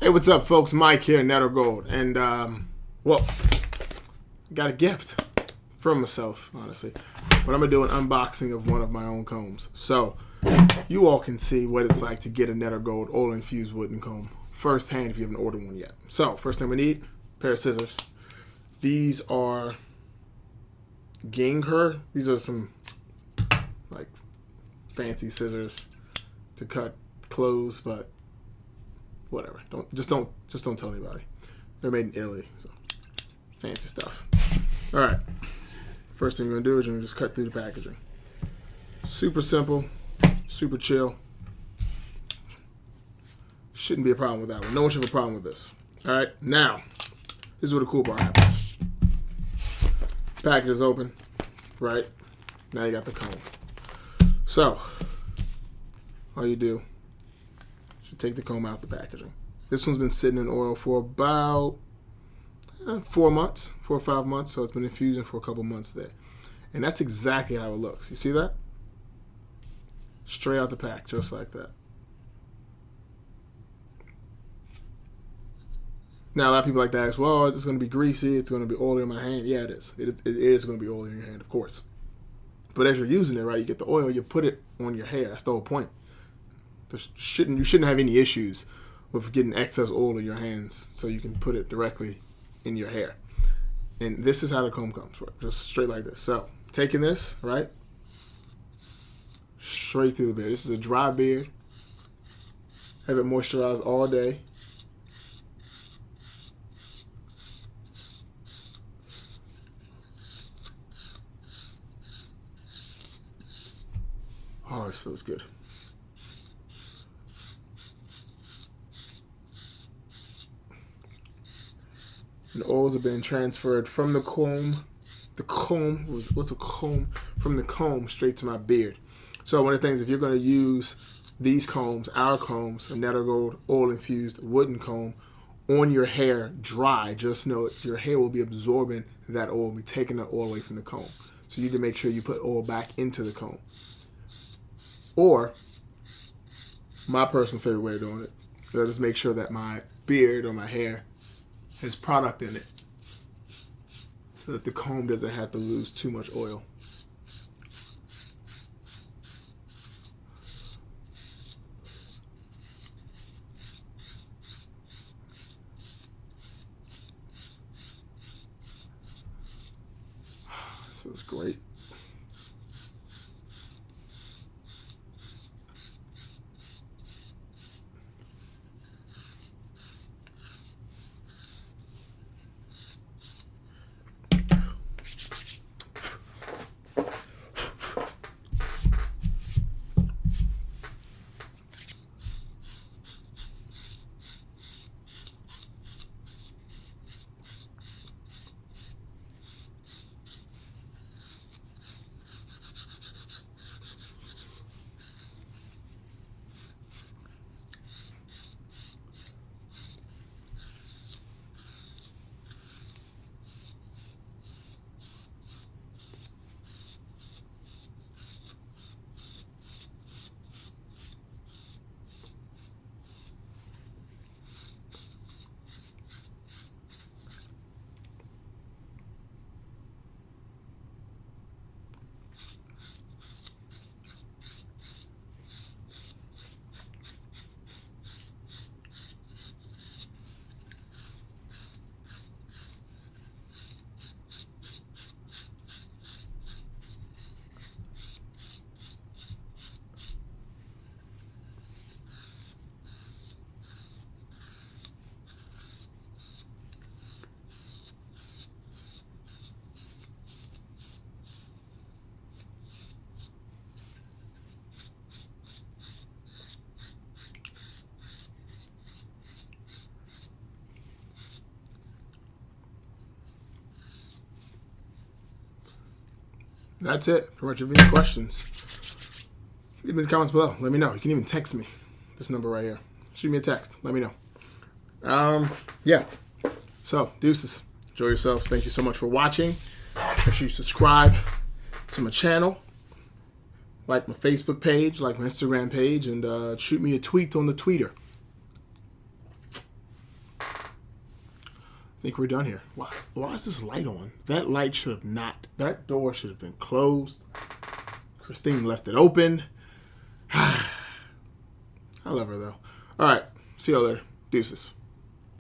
Hey, what's up, folks? Mike here, Netter Gold, and well, got a gift from myself, honestly. But I'm gonna do an unboxing of one of my own combs, so you all can see what it's like to get a Netter Gold oil-infused wooden comb firsthand if you haven't ordered one yet. So, first thing we need: a pair of scissors. These are Ginger. These are some like fancy scissors to cut clothes, but whatever. Don't tell anybody. They're made in Italy, so fancy stuff. All right. First thing we're gonna do is you're gonna just cut through the packaging. Super simple, super chill. Shouldn't be a problem with that one. No one should have a problem with this. All right. Now, this is where the cool part happens. Package is open, right? Now you got the comb. So, all you do is you take the comb out the packaging. This one's been sitting in oil for about 4 months, 4 or 5 months, so it's been infusing for a couple months there. And that's exactly how it looks. You see that? Straight out the pack, just like that. Now, a lot of people like to ask, well, it's going to be greasy, it's going to be oily on my hand. Yeah, it is. It is going to be oily on your hand, of course. But as you're using it, right, you get the oil, you put it on your hair. That's the whole point. You shouldn't have any issues with getting excess oil in your hands, so you can put it directly in your hair. And this is how the comb comes, right? Just straight like this. So, taking this, right, straight through the beard. This is a dry beard. Have it moisturized all day. Oh, this feels good. And the oils have been transferred from the comb. What's a comb? From the comb straight to my beard. So one of the things, if you're going to use these combs, our combs, a Netter Gold oil-infused wooden comb, on your hair dry, just know your hair will be absorbing that oil, be taking that oil away from the comb. So you need to make sure you put oil back into the comb. Or, my personal favorite way of doing it, is just make sure that my beard or my hair has product in it so that the comb doesn't have to lose too much oil. This feels great. That's it. Pretty much. If you have any questions, leave them in the comments below. Let me know. You can even text me. This number right here. Shoot me a text. Let me know. Yeah. So, deuces. Enjoy yourselves. Thank you so much for watching. Make sure you subscribe to my channel. Like my Facebook page. Like my Instagram page. And shoot me a tweet on the tweeter. think we're done here. Why is this light on? That light should have not. That door should have been closed. Christine left it open. I love her, though. All right. See y'all later. Deuces.